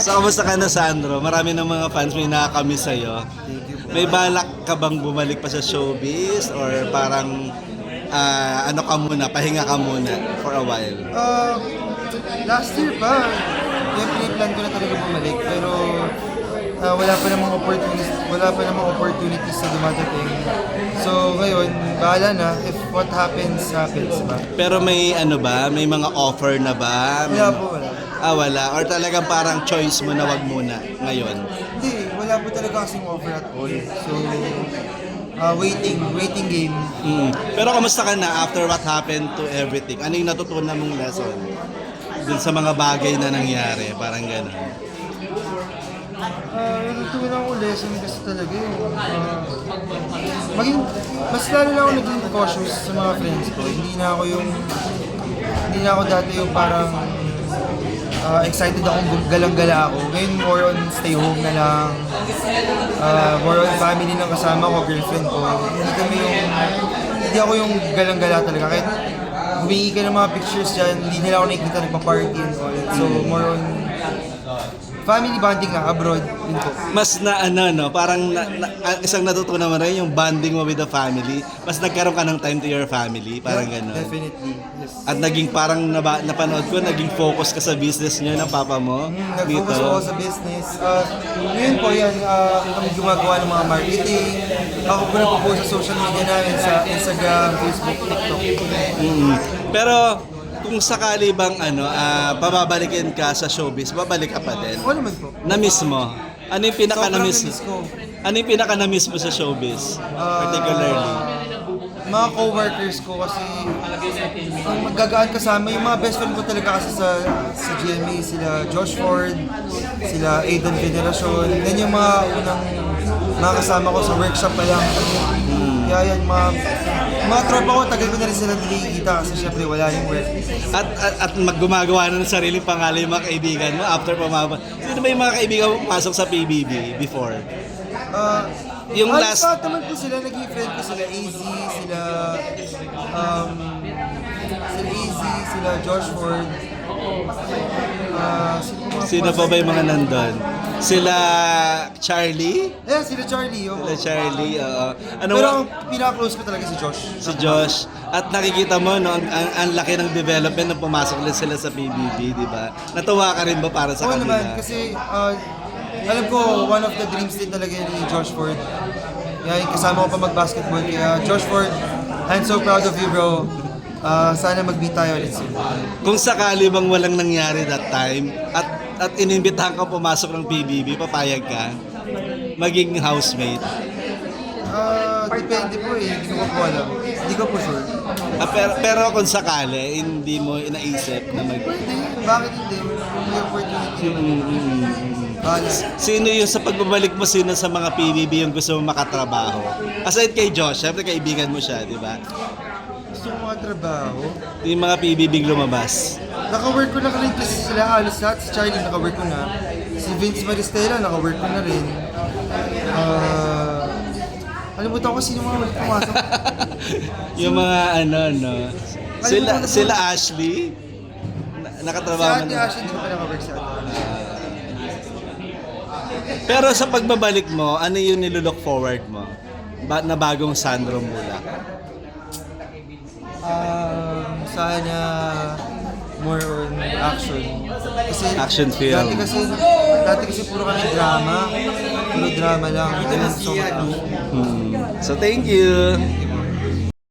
So, kamusta ka na, Sandro? Marami ng mga fans may nakakamiss sa'yo. May balak ka bang bumalik pa sa showbiz? Or parang, ano ka muna, pahinga ka muna for a while? Last year pa, yung plan ko na talaga bumalik. Pero wala pa namang opportunities na dumadating. So ngayon, bahala na. If what happens, happens ba? Pero may ano ba? May mga offer na ba? Wala po, wala. Wala. Or talagang parang choice mo na wag muna ngayon? Hindi, wala po talaga kasing offer at all. So, waiting game. Pero kamusta ka na after what happened to everything? Ano yung natutunan mong lesson dun sa mga bagay na nangyari? Parang gano'n. Natutunan akong lesson kasi talaga mas lalo na ako naging cautious sa mga friends ko. Hindi na ako dati yung parang excited akong galang-gala ako. Ngayon more on stay home na lang. More on family ng kasama ko, girlfriend ko. Hindi ako yung galang-gala talaga. Kahit humingi ka ng mga pictures dyan, hindi nila ako nakikita nagpa-party and all. So more on family bonding lang abroad. Yun po. Mas na ano, no? Parang isang natutunan mo rin yung bonding mo with the family. Mas nagkaroon ka ng time to your family. Parang Yeah, gano'n. definitely. Yes. At naging parang napanood ko, naging focus ka sa business niyo ng papa mo Nag-focus ako sa business. Yun po yan, kami gumagawa ng mga marketing. Ako po nagpo-post sa social media namin sa Instagram, Facebook, TikTok. Pero kung sakali bang pababalikin ka sa showbiz, babalik ka pa din. Oo naman po. Na-miss mo? Ano yung pinaka-na-miss? Sobrang na-miss ko. Ano yung pinaka-na-miss mo sa showbiz? Particularly. Mga co-workers ko kasi ang magagaan kasama, yung mga best friend ko talaga kasi sa GMA, sila Josh Ford, sila Aidan Veneracion, yan yung mga unang mga kasama ko sa workshop pa lang. Kaya yan, mga tropa ko, tagal ko na rin sila nakikita kasi syempre wala yung work. At gumagawa na ng sariling pangalan yung mga kaibigan mo after pumaba. Sino ba yung mga kaibigan mo pasok sa PBB before? Yung last... Lahat naman po sila, naging friend ko sila AZ, sila Josh Ford. Sino pa ba yung mga nandun? Sila Charlie? Yeah, sila Charlie. Oo. Sila Charlie, oo. Ano Pero ba? ang pinaka-close ko talaga si Josh. Si Josh. At nakikita mo, no, ang laki ng development nung pumasok lang sila sa PBB, di ba? Natuwa ka rin ba para sa Oo kanila? naman, kasi alam ko, one of the dreams din talaga ni Josh Ford. Kaya kasama ko pa mag-basketball. Kaya Josh Ford, I'm so proud of you, bro. Sana mag-meet tayo ulit soon. Kung sakali bang walang nangyari that time, at inimbitahan ka pumasok ng PBB, papayag ka? Maging housemate? Depende po eh, hindi ko po alam. Hindi ko po sure. Pero kung sakali, hindi mo inaisip na Pwede, bakit hindi? May opportunity. Bahala. Sino yung sa pagbabalik mo, sino sa mga PBB yung gusto mo makatrabaho? Aside kay Josh, syempre kaibigan mo siya, di ba? Gusto ko mga trabaho. Yung mga PBB lumabas. Naka-work ko na rin kasi sila halos lahat. Si Charlie naka-work ko na. Si Vince Maristella naka-work ko na rin. Alimutan ko sino mga ulit pumasok. Yung mga Sila Ashley? Si Nakatrabaho Ate na. Ashley, hindi ko pa naka-work sa Ate. Pero sa pagbabalik mo, ano yung nilook forward mo? Na bagong Sandro Mulak? Sana more on action. Kasi Action film. Dati kasi puro kami drama. Puro drama lang. Ito na so much. So thank you!